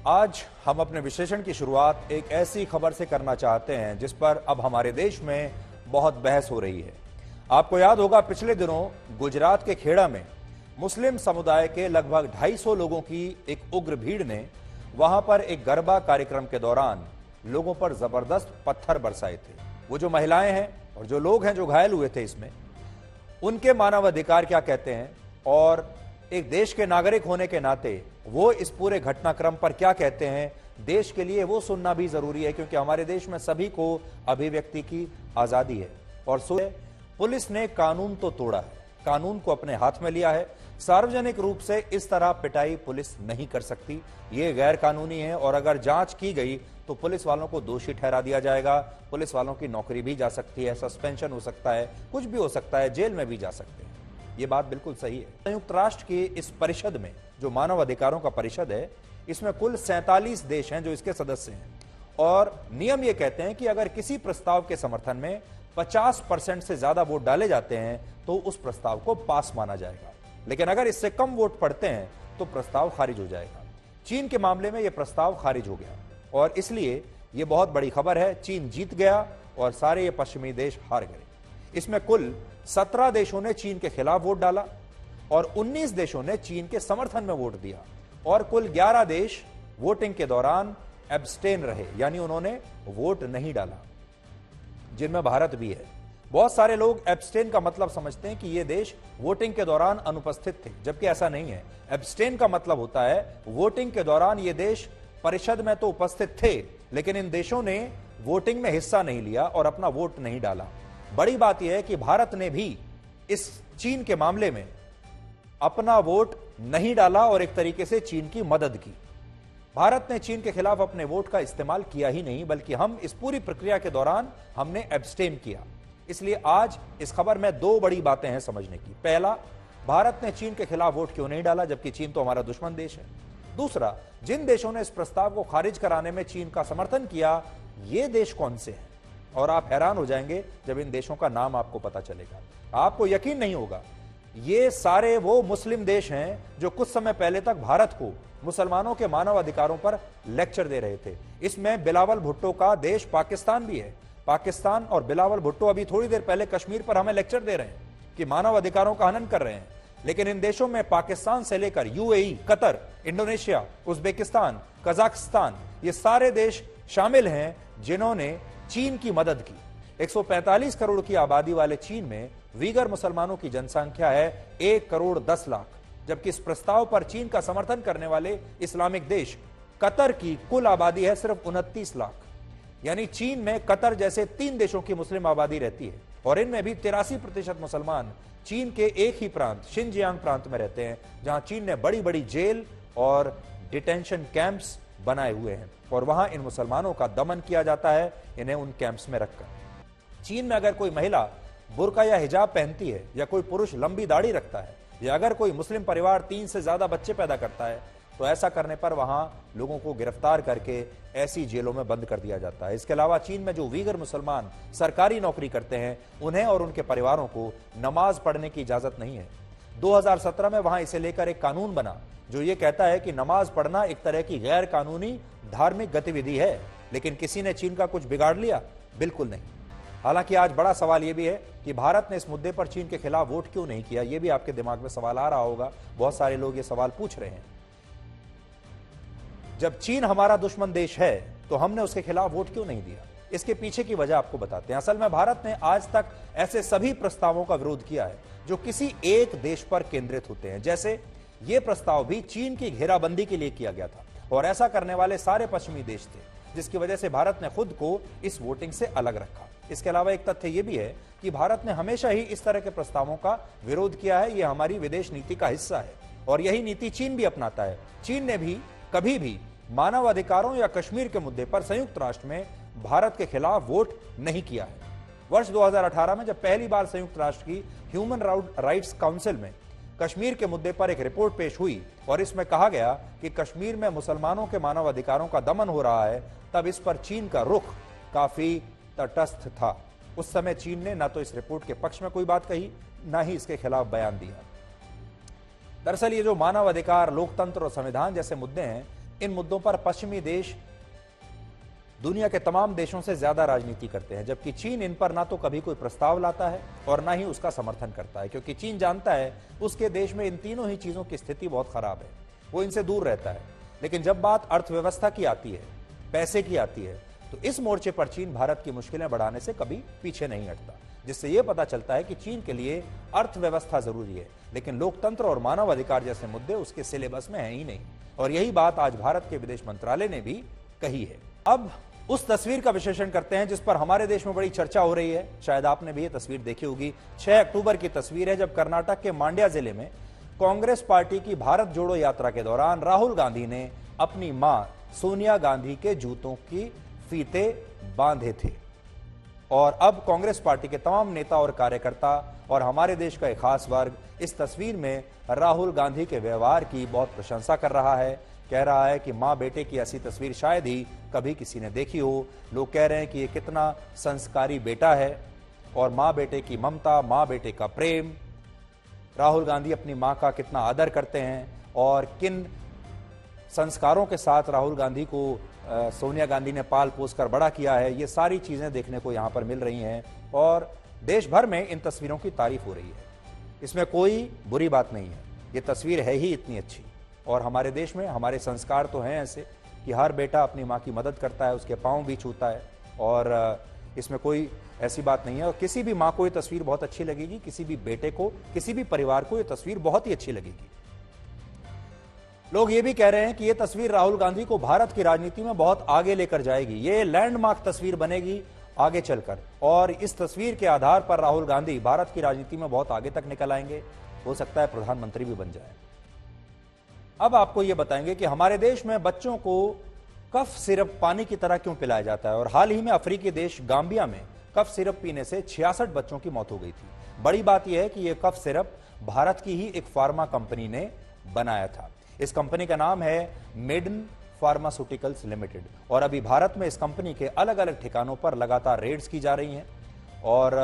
आज हम अपने विश्लेषण की शुरुआत एक ऐसी खबर से करना चाहते हैं जिस पर अब हमारे देश में बहुत बहस हो रही है। आपको याद होगा, पिछले दिनों गुजरात के खेड़ा में मुस्लिम समुदाय के लगभग 250 लोगों की एक उग्र भीड़ ने वहां पर एक गरबा कार्यक्रम के दौरान लोगों पर जबरदस्त पत्थर बरसाए थे। वो जो महिलाएं हैं और जो लोग हैं जो घायल हुए थे, इसमें उनके मानवाधिकार क्या कहते हैं और एक देश के नागरिक होने के नाते वो इस पूरे घटनाक्रम पर क्या कहते हैं, देश के लिए वो सुनना भी जरूरी है, क्योंकि हमारे देश में सभी को अभिव्यक्ति की आजादी है। और पुलिस ने कानून तो तोड़ा है, कानून को अपने हाथ में लिया है। सार्वजनिक रूप से इस तरह पिटाई पुलिस नहीं कर सकती, ये गैर कानूनी है। और अगर जांच की गई तो पुलिस वालों को दोषी ठहरा दिया जाएगा, पुलिस वालों की नौकरी भी जा सकती है, सस्पेंशन हो सकता है, कुछ भी हो सकता है, जेल में भी जा सकते हैं। ये बात बिल्कुल सही है। संयुक्त राष्ट्र की इस परिषद में, जो मानव अधिकारों का परिषद है, इसमें कुल 47 देश हैं जो इसके सदस्य हैं। और नियम ये कहते हैं कि अगर किसी प्रस्ताव के समर्थन में 50% से ज्यादा वोट डाले जाते हैं तो उस प्रस्ताव को पास माना जाएगा, लेकिन अगर इससे कम वोट पड़ते हैं तो प्रस्ताव खारिज हो जाएगा। चीन के मामले में यह प्रस्ताव खारिज हो गया और इसलिए यह बहुत बड़ी खबर है। चीन जीत गया और सारे ये पश्चिमी देश हार गए। इसमें कुल 17 देशों ने चीन के खिलाफ वोट डाला और 19 देशों ने चीन के समर्थन में वोट दिया और कुल 11 देश वोटिंग के दौरान एब्स्टेन रहे, यानी उन्होंने वोट नहीं डाला, जिनमें भारत भी है। बहुत सारे लोग एब्स्टेन का मतलब समझते हैं कि ये देश वोटिंग के दौरान अनुपस्थित थे, जबकि ऐसा नहीं है। एब्स्टेन का मतलब होता है वोटिंग के दौरान ये देश परिषद में तो उपस्थित थे, लेकिन इन देशों ने वोटिंग में हिस्सा नहीं लिया और अपना वोट नहीं डाला। बड़ी बात यह है कि भारत ने भी इस चीन के मामले में अपना वोट नहीं डाला और एक तरीके से चीन की मदद की। भारत ने चीन के खिलाफ अपने वोट का इस्तेमाल किया ही नहीं, बल्कि हम इस पूरी प्रक्रिया के दौरान हमने एब्स्टेन किया। इसलिए आज इस खबर में दो बड़ी बातें हैं समझने की। पहला, भारत ने चीन के खिलाफ वोट क्यों नहीं डाला, जबकि चीन तो हमारा दुश्मन देश है। दूसरा, जिन देशों ने इस प्रस्ताव को खारिज कराने में चीन का समर्थन किया, ये देश कौन से हैं? और आप हैरान हो जाएंगे जब इन देशों का नाम आपको पता चलेगा। आपको यकीन नहीं होगा, ये सारे वो मुस्लिम देश हैं जो कुछ समय पहले तक भारत को मुसलमानों के मानव अधिकारों पर लेक्चर दे रहे थे। इसमें बिलावल भुट्टो का देश पाकिस्तान भी है। पाकिस्तान और बिलावल भुट्टो अभी थोड़ी देर पहले कश्मीर पर हमें लेक्चर दे रहे हैं कि मानव अधिकारों का हनन कर रहे हैं, लेकिन इन देशों में पाकिस्तान से लेकर UAE, Qatar, Indonesia, Uzbekistan, Kazakhstan, ये सारे देश शामिल हैं जिन्होंने चीन की मदद की। 145 करोड़ की आबादी वाले चीन में वीगर मुसलमानों की जनसंख्या है 1 करोड़ 10 लाख, जबकि इस प्रस्ताव पर चीन का समर्थन करने वाले इस्लामिक देश कतर की कुल आबादी है सिर्फ 29 लाख। यानी चीन में कतर जैसे 3 देशों की मुस्लिम आबादी रहती है और इनमें भी 83% मुसलमान चीन के एक ही प्रांत, शिनजियांग प्रांत में रहते हैं, जहां चीन ने बड़ी बड़ी जेल और डिटेंशन कैंप्स बनाए हुए हैं और वहां इन मुसलमानों का दमन किया जाता है, इन्हें उन कैंप्स में रखकर। चीन में अगर कोई महिला बुर्का या हिजाब पहनती है, या कोई पुरुष लंबी दाढ़ी रखता है, या अगर कोई मुस्लिम परिवार 3 से ज्यादा बच्चे पैदा करता है, तो ऐसा करने पर वहां लोगों को गिरफ्तार करके ऐसी जेलों में बंद कर दिया जाता है। इसके अलावा चीन में जो वीगर मुसलमान सरकारी नौकरी करते हैं, उन्हें और उनके परिवारों को नमाज पढ़ने की इजाजत नहीं है। 2017 में वहां इसे लेकर एक कानून बना जो ये कहता है कि नमाज पढ़ना एक तरह की गैर कानूनी धार्मिक गतिविधि है, लेकिन किसी ने चीन का कुछ बिगाड़ लिया? बिल्कुल नहीं। हालांकि आज बड़ा सवाल यह भी है कि भारत ने इस मुद्दे पर चीन के खिलाफ वोट क्यों नहीं किया। यह भी आपके दिमाग में सवाल आ रहा होगा, बहुत सारे लोग ये सवाल पूछ रहे हैं। जब चीन हमारा दुश्मन देश है तो हमने उसके खिलाफ वोट क्यों नहीं दिया? इसके पीछे की वजह आपको बताते हैं। असल में भारत ने आज तक ऐसे सभी प्रस्तावों का विरोध किया है जो किसी एक देश पर केंद्रित होते हैं। जैसे यह प्रस्ताव भी चीन की घेराबंदी के लिए किया गया था और ऐसा करने वाले सारे पश्चिमी देश थे, जिसकी वजह से भारत ने खुद को इस वोटिंग से अलग रखा। इसके अलावा एक तथ्य यह भी है कि भारत ने हमेशा ही इस तरह के प्रस्तावों का विरोध किया है। यह हमारी विदेश नीति का हिस्सा है और यही नीति चीन भी अपनाता है। चीन ने भी कभी भी मानव अधिकारों या कश्मीर के मुद्दे पर संयुक्त राष्ट्र में भारत के खिलाफ वोट नहीं किया है। वर्ष 2018 में जब पहली बार संयुक्त राष्ट्र की ह्यूमन राइट्स काउंसिल में कश्मीर के मुद्दे पर एक रिपोर्ट पेश हुई और इसमें कहा गया कि कश्मीर में मुसलमानों के मानव अधिकारों का दमन हो रहा है, तब इस पर चीन का रुख काफी तटस्थ था। उस समय चीन ने न तो इस रिपोर्ट के पक्ष में कोई बात कही, न ही इसके खिलाफ बयान दिया। दरअसल ये जो मानव अधिकार, लोकतंत्र और संविधान जैसे मुद्दे हैं, इन मुद्दों पर पश्चिमी देश दुनिया के तमाम देशों से ज्यादा राजनीति करते हैं, जबकि चीन इन पर ना तो कभी कोई प्रस्ताव लाता है और ना ही उसका समर्थन करता है, क्योंकि चीन जानता है उसके देश में इन तीनों ही चीजों की स्थिति बहुत खराब है, वो इनसे दूर रहता है। लेकिन जब बात अर्थव्यवस्था की आती है, पैसे की आती है, तो इस मोर्चे पर चीन भारत की मुश्किलें बढ़ाने से कभी पीछे नहीं हटता, जिससे यह पता चलता है कि चीन के लिए अर्थव्यवस्था जरूरी है, लेकिन लोकतंत्र और मानव अधिकार जैसे मुद्दे उसके सिलेबस में हैं ही नहीं। और यही बात आज भारत के विदेश मंत्रालय ने भी कही है। अब उस तस्वीर का विश्लेषण करते हैं जिस पर हमारे देश में बड़ी चर्चा हो रही है। शायद आपने भी ये तस्वीर देखी होगी। 6 अक्टूबर की तस्वीर है, जब कर्नाटक के मांड्या जिले में कांग्रेस पार्टी की भारत जोड़ो यात्रा के दौरान राहुल गांधी ने अपनी मां सोनिया गांधी के जूतों की फीते बांधे थे। और अब कांग्रेस पार्टी के तमाम नेता और कार्यकर्ता और हमारे देश का एक खास वर्ग इस तस्वीर में राहुल गांधी के व्यवहार की बहुत प्रशंसा कर रहा है। कह रहा है कि मां बेटे की ऐसी तस्वीर शायद ही कभी किसी ने देखी हो। लोग कह रहे हैं कि ये कितना संस्कारी बेटा है, और मां बेटे की ममता, मां बेटे का प्रेम, राहुल गांधी अपनी मां का कितना आदर करते हैं, और किन संस्कारों के साथ राहुल गांधी को सोनिया गांधी ने पाल पोस कर बड़ा किया है, ये सारी चीजें देखने को यहां पर मिल रही हैं। और देश भर में इन तस्वीरों की तारीफ हो रही है, इसमें कोई बुरी बात नहीं है। ये तस्वीर है ही इतनी अच्छी। और हमारे देश में हमारे संस्कार तो हैं ऐसे कि हर बेटा अपनी माँ की मदद करता है, उसके पाँव भी छूता है, और इसमें कोई ऐसी बात नहीं है। और किसी भी माँ को ये तस्वीर बहुत अच्छी लगेगी, किसी भी बेटे को, किसी भी परिवार को ये तस्वीर बहुत ही अच्छी लगेगी। लोग ये भी कह रहे हैं कि ये तस्वीर राहुल गांधी को भारत की राजनीति में बहुत आगे लेकर जाएगी, ये लैंडमार्क तस्वीर बनेगी आगे चलकर, और इस तस्वीर के आधार पर राहुल गांधी भारत की राजनीति में बहुत आगे तक निकल आएंगे, हो सकता है प्रधानमंत्री भी बन जाए। अब आपको यह बताएंगे कि हमारे देश में बच्चों को कफ सिरप पानी की तरह क्यों पिलाया जाता है। और हाल ही में अफ्रीकी देश गाम्बिया में कफ सिरप पीने से 66 बच्चों की मौत हो गई थी। बड़ी बात यह है कि यह कफ सिरप भारत की ही एक फार्मा कंपनी ने बनाया था। इस कंपनी का नाम है मेडन फार्मास्यूटिकल्स लिमिटेड, और अभी भारत में इस कंपनी के अलग अलग ठिकानों पर लगातार रेड्स की जा रही हैं। और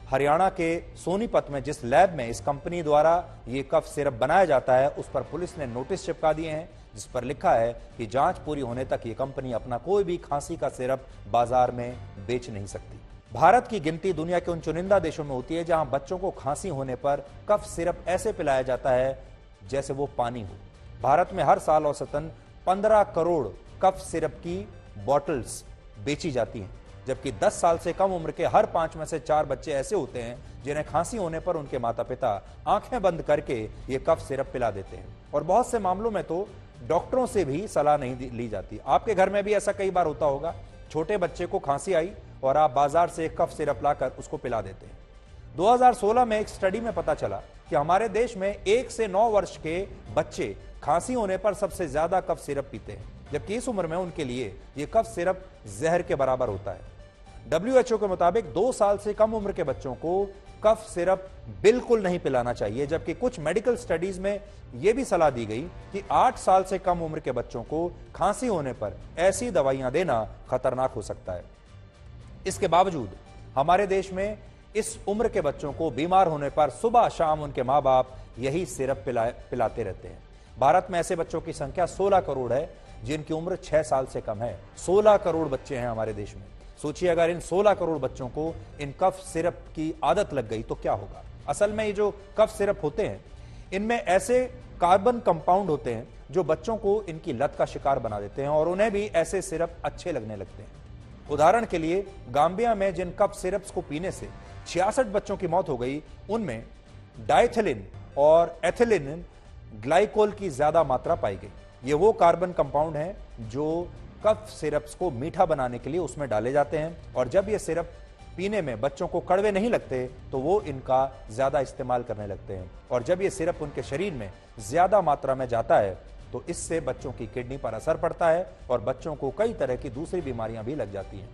हरियाणा के सोनीपत में जिस लैब में इस कंपनी द्वारा ये कफ सिरप बनाया जाता है, उस पर पुलिस ने नोटिस चिपका दिए हैं, जिस पर लिखा है कि जांच पूरी होने तक ये कंपनी अपना कोई भी खांसी का सिरप बाजार में बेच नहीं सकती। भारत की गिनती दुनिया के उन चुनिंदा देशों में होती है जहां बच्चों को खांसी होने पर कफ सिरप ऐसे पिलाया जाता है जैसे वो पानी हो। भारत में हर साल औसतन 15 करोड़ कफ सिरप की बॉटल्स बेची जाती हैं, जबकि 10 साल से कम उम्र के हर 5 में से 4 बच्चे ऐसे होते हैं जिन्हें खांसी होने पर उनके माता पिता आंखें बंद करके ये कफ सिरप पिला देते हैं। और बहुत से मामलों में तो डॉक्टरों से भी सलाह नहीं ली जाती। आपके घर में भी ऐसा कई बार होता होगा, छोटे बच्चे को खांसी आई और आप बाजार से एक कफ सिरप लाकर उसको पिला देते हैं। 2016 में एक स्टडी में पता चला कि हमारे देश में 1 से 9 वर्ष के बच्चे खांसी होने पर सबसे ज्यादा कफ सिरप पीते हैं, जबकि इस उम्र में उनके लिए यह कफ सिरप जहर के बराबर होता है। WHO के मुताबिक 2 साल से कम उम्र के बच्चों को कफ सिरप बिल्कुल नहीं पिलाना चाहिए, जबकि कुछ मेडिकल स्टडीज में यह भी सलाह दी गई कि 8 साल से कम उम्र के बच्चों को खांसी होने पर ऐसी दवाइयां देना खतरनाक हो सकता है। इसके बावजूद हमारे देश में इस उम्र के बच्चों को बीमार होने पर सुबह शाम उनके मां बाप यही सिरप पिलाते रहते हैं। भारत में ऐसे बच्चों की संख्या 16 करोड़ है जिनकी उम्र 6 साल से कम है। 16 करोड़ बच्चे हैं हमारे देश में। सोचिए अगर इन 16 करोड़ बच्चों को इन कफ सिरप की आदत लग गई तो क्या होगा। असल में ये जो कफ सिरप होते हैं इनमें ऐसे कार्बन कंपाउंड होते हैं जो बच्चों को इनकी लत का शिकार बना देते हैं और उन्हें भी ऐसे सिरप अच्छे लगने लगते हैं। उदाहरण के लिए गाम्बिया में जिन कफ सिरप्स को पीने से 66 बच्चों की मौत हो गई, उनमें डाइथिलिन और एथिलीन ग्लाइकोल की ज्यादा मात्रा पाई गई। ये वो कार्बन कंपाउंड हैं जो कफ सिरप्स को मीठा बनाने के लिए उसमें डाले जाते हैं, और जब ये सिरप पीने में बच्चों को कड़वे नहीं लगते तो वो इनका ज्यादा इस्तेमाल करने लगते हैं। और जब ये सिरप उनके शरीर में ज्यादा मात्रा में जाता है तो इससे बच्चों की किडनी पर असर पड़ता है और बच्चों को कई तरह की दूसरी बीमारियां भी लग जाती हैं।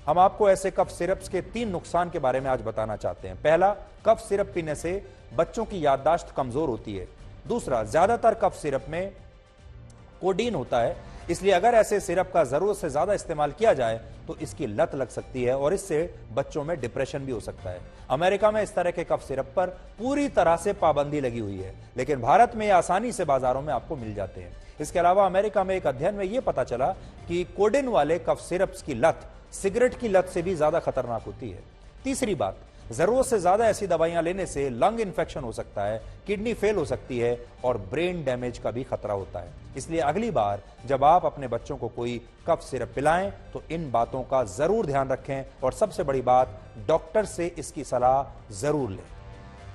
हम आपको ऐसे कफ सिरप्स के 3 नुकसान के बारे में आज बताना चाहते हैं। पहला, कफ सिरप पीने से बच्चों की याददाश्त कमजोर होती है। दूसरा, ज्यादातर कफ सिरप में कोडीन होता है, इसलिए अगर ऐसे सिरप का जरूरत से ज्यादा इस्तेमाल किया जाए तो इसकी लत लग सकती है और इससे बच्चों में डिप्रेशन भी हो सकता है। अमेरिका में इस तरह के कफ सिरप पर पूरी तरह से पाबंदी लगी हुई है, लेकिन भारत में ये आसानी से बाजारों में आपको मिल जाते हैं। इसके अलावा अमेरिका में एक अध्ययन में यह पता चला कि कोडेन वाले कफ सिरप्स की लत सिगरेट की लत से भी ज्यादा खतरनाक होती है। तीसरी बात, जरूरत से ज्यादा ऐसी दवाइयां लेने से लंग इन्फेक्शन हो सकता है, किडनी फेल हो सकती है और ब्रेन डैमेज का भी खतरा होता है। इसलिए अगली बार जब आप अपने बच्चों को कोई कफ सिरप पिलाएं तो इन बातों का जरूर ध्यान रखें और सबसे बड़ी बात, डॉक्टर से इसकी सलाह जरूर लें।